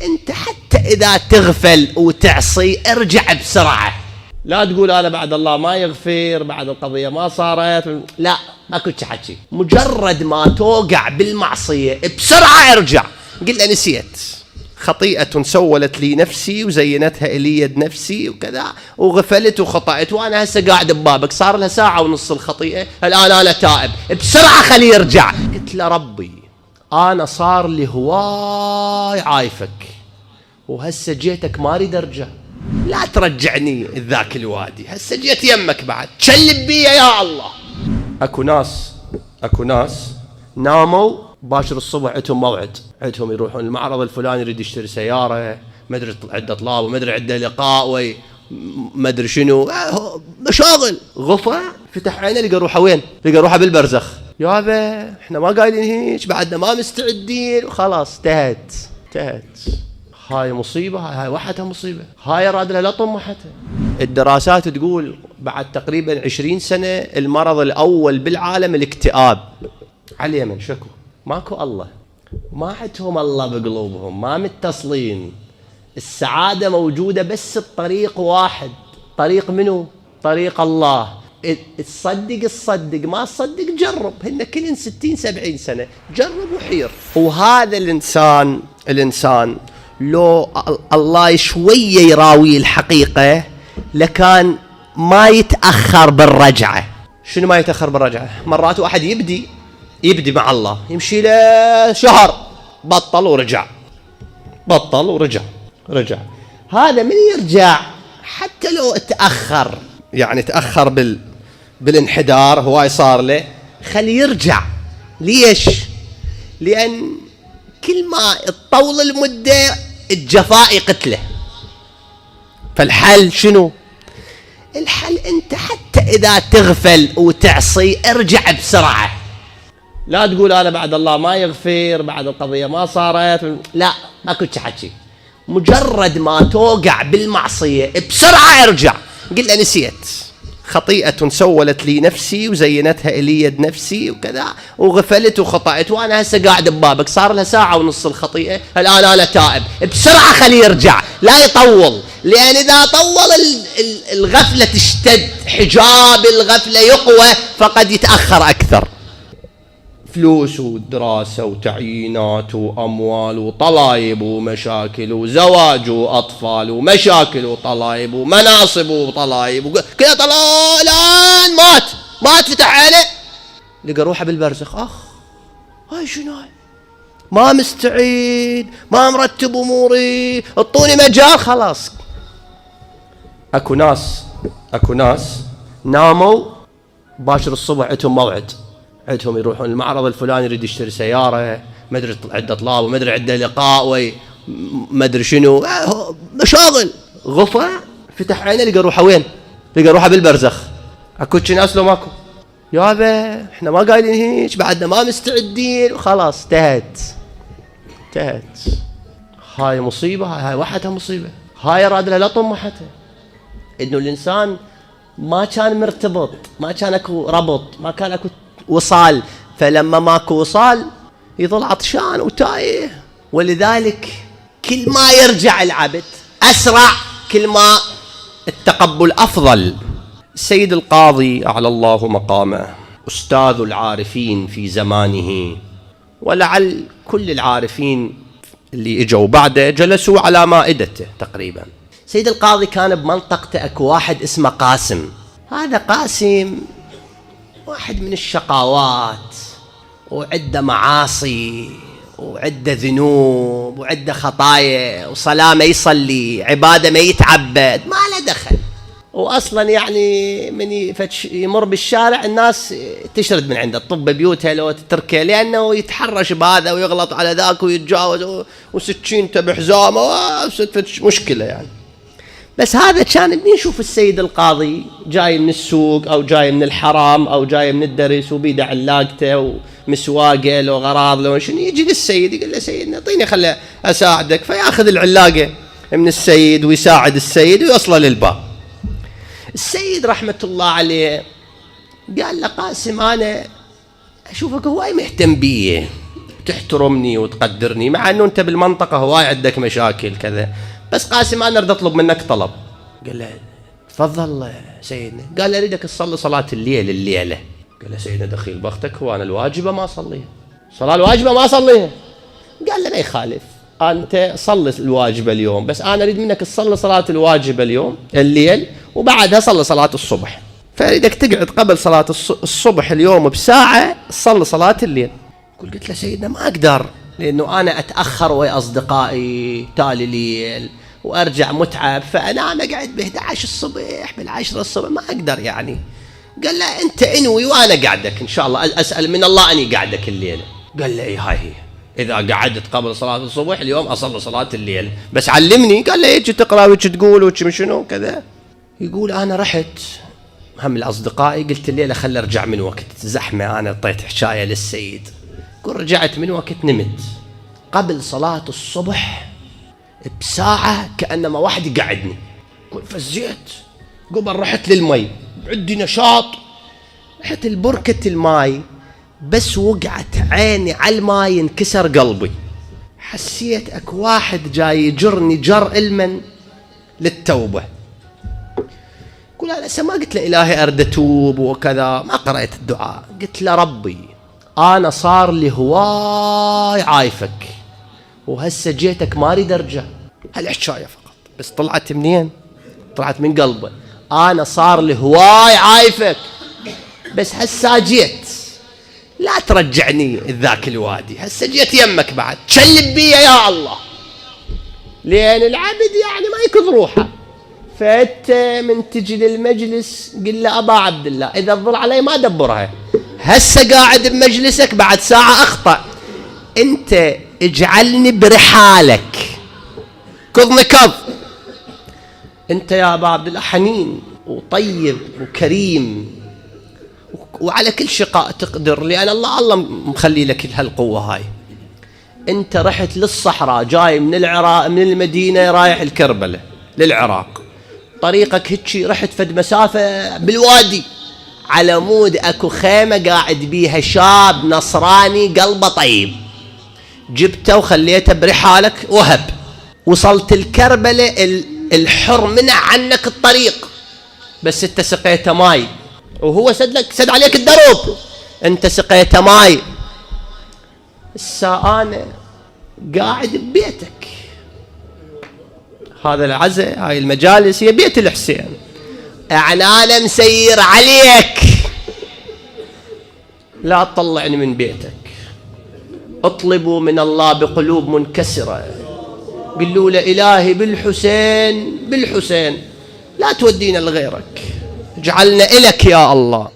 انت حتى اذا تغفل وتعصي ارجع بسرعة. لا تقول انا بعد الله ما يغفر، بعد القضية ما صارت، لا ماكو حكي. مجرد ما توقع بالمعصية بسرعة ارجع. قل له نسيت، خطيئة سولت لي نفسي وزينتها إلي يد نفسي وكذا، وغفلت وخطأت، وأنا هسه قاعد ببابك صار لها ساعة ونص الخطيئة، الآن أنا تائب، بسرعة خليه يرجع. قلت له ربي أنا صار لي هواي عايفك، وهسه جيتك ما أريد أرجع، لا ترجعني ذاك الوادي، هسه جيت يمك بعد، تشلب بي يا الله. أكو ناس ناموا باشر الصبح عندهم موعد، عندهم يروحون المعرض الفلاني، يريد يشتري سيارة، ما ادري عنده طلاب وما ادري عنده لقاء ما ادري شنو، مشاغل. غفى فتح عينه لقى روحه وين؟ لقى روحه بالبرزخ. يابا احنا ما قايلين هيك، بعدنا ما مستعدين، وخلاص انتهت. هاي مصيبة، هاي وحدها مصيبة، هاي راد لها لا طمحتها. الدراسات تقول بعد تقريبا 20 سنة المرض الأول بالعالم الاكتئاب. على اليمن شكو ماكو الله، ما عندهم الله بقلوبهم، ما متصلين. السعادة موجودة بس الطريق واحد، طريق منو؟ طريق الله. تصدق ما تصدق جرب، هن كلن 60-70 سنة جرب وحير. وهذا الإنسان لو الله شوية يراوي الحقيقة لكان ما يتأخر بالرجعة. شنو ما يتأخر بالرجعة؟ مرات واحد يبدي مع الله، يمشي له شهر، بطل ورجع. هذا من يرجع حتى لو تأخر، يعني تأخر بالانحدار، هواي صار له، خليه يرجع. ليش؟ لأن كل ما تطول المدة الجفاء يقتله. فالحل شنو؟ الحل انت حتى اذا تغفل وتعصي ارجع بسرعة. لا تقول انا بعد الله ما يغفر، بعد القضية ما صارت، لا ماكو حكي. مجرد ما توقع بالمعصية بسرعة ارجع. قل له نسيت، خطيئة سولت لي نفسي وزينتها إلي يد نفسي وكذا، وغفلت وخطأت، وأنا هسه قاعد ببابك صار لها ساعة ونص الخطيئة، الآن أنا تائب، بسرعة خليه يرجع، لا يطول. لأن إذا طول الغفلة تشتد، حجاب الغفلة يقوى، فقد يتأخر أكثر. فلوس ودراسة وتعيينات وأموال وطلايب ومشاكل وزواج وأطفال ومشاكل وطلايب ومناصب وطلايب كذا طلال. الآن مات فتح عينه لقى روحه بالبرزخ. هاي شنو هاي؟ ما مستعد، ما مرتب أموري، اعطوني مجال. خلاص. أكو ناس ناموا باشر الصبح عندهم موعد، عندهم يروحون المعرض الفلاني، يريد يشتري سيارة، ما ادري عنده طلاب وما ادري عنده لقاء ما ادري شنو، مشاغل. غفى فتح عينه لقى روحه وين؟ لقى روحه بالبرزخ. اكو ناس لو ماكو؟ يابا احنا ما قايلين هيك، بعدنا ما مستعدين، وخلاص انتهت. هاي مصيبة، هاي وحدها مصيبة، هاي راد لها لا طمحتها. انه الانسان ما كان مرتبط، ما كان اكو ربط، ما كان اكو وصال، فلما ماكو وصال يظل عطشان وتايه. ولذلك كل ما يرجع العبد أسرع كل ما التقبل أفضل. السيد القاضي أعلى الله مقامه، أستاذ العارفين في زمانه، ولعل كل العارفين اللي اجوا بعده جلسوا على مائدته تقريبا. سيد القاضي كان بمنطقته اكو واحد اسمه قاسم. هذا قاسم واحد من الشقاوات، وعده معاصي، وعده ذنوب، وعده خطايا، وصلاة ما يصلي، عبادة ما يتعبد، ما له دخل. واصلا يعني من يمر بالشارع الناس تشرد من عنده، تطب بيوتها لو تتركه، لانه يتحرش بهذا ويغلط على ذاك ويتجاوز، وسكينته بحزامه، مشكله يعني. بس هذا كان بنشوف السيد القاضي جاي من السوق او جاي من الحرام او جاي من الدرس وبيده علاقته ومسواقه لو غراض لو شنو، يجي للسيد يقول له سيدنا اعطيني خلي اساعدك، فياخذ العلاقه من السيد ويساعد السيد ويوصله للباب. السيد رحمه الله عليه قال له قاسم انا اشوفك هواي مهتم بيه، تحترمني وتقدرني، مع أنه أنت بالمنطقة هواي عندك مشاكل كذا، بس قاسم أنا أريد أطلب منك طلب. قال له تفضل سيدنا. قال له أريدك تصلي صلاة الليل الليلة. قال له سيدنا دخيل بختك، هو أنا الواجبة ما أصليها، صلاة الواجبة ما أصليها. قال له لا يخالف، أنت صلي الواجبة اليوم، بس أنا أريد منك تصلي صلاة الواجبة اليوم الليل، وبعدها صلي صلاة الصبح. فأريدك تقعد قبل صلاة الصبح اليوم بساعة تصلي صلاة الليل. قلت له سيدنا ما أقدر، لأنه أنا أتأخر ويا أصدقائي تالي ليل وأرجع متعب، فأنا أقعد ب11 الصبح بال10 الصبح ما أقدر يعني. قال له أنت انوي وأنا قاعدك إن شاء الله، أسأل من الله أني قاعدك الليلة. قال له إيه هاي هي، إذا قعدت قبل صلاة الصبح اليوم أصلي صلاة الليل، بس علمني. قال له إيش تقرأ وإيش تقول وإيش شنو كذا. يقول أنا رحت هم الأصدقائي، قلت الليلة خل أرجع من وقت زحمة، أنا اعطيت حشاية للسيد. قل رجعت من وقت، نمت قبل صلاة الصبح بساعة كأنما واحد قعدني. قل فزيت، قبل رحت للمي، عندي نشاط، رحت البركة الماي، بس وقعت عيني على الماي انكسر قلبي، حسيت اك واحد جاي يجرني جر المن للتوبة. قل أنا ما قلت له إلهي أرد أتوب وكذا، ما قرأت الدعاء، قلت له ربي أنا صار لي هواي عايفك، وهسه جيتك ما أريد أرجع. هالحشاية فقط، بس طلعت منين؟ طلعت من قلبه. أنا صار لي هواي عايفك، بس هسه جيت، لا ترجعني ذاك الوادي، هسه جيت يمك بعد، تشلب بي يا الله، لأن العبد يعني ما يكذ روحه. فأنت من تجي للمجلس قل له أبا عبد الله إذا تظل علي ما أدبرها، هسه قاعد بمجلسك بعد ساعة أخطأ، أنت اجعلني برحالك، كظني كظ. أنت يا أبا عبد الله حنين وطيب وكريم، وعلى كل شقاء تقدر، لأن الله مخلي لك هالقوة هاي. أنت رحت للصحراء، جاي من العراق من المدينة رايح الكربلة للعراق، طريقك هيك رحت فد مسافة بالوادي، على مود أكو خيمة قاعد بيها شاب نصراني قلبه طيب، جبته وخليته برحالك وهب، وصلت الكربلة الحر منع عنك الطريق، بس انت سقيته ماي، وهو سد عليك الدرب، انت سقيته ماي. الساعة قاعد ببيتك، هذا العزاء هاي المجالس هي بيت الحسين، أنا مسير عليك، لا تطلعني من بيتك. اطلبوا من الله بقلوب منكسرة، قلوا له إلهي بالحسين لا تودينا لغيرك، اجعلنا إلك يا الله.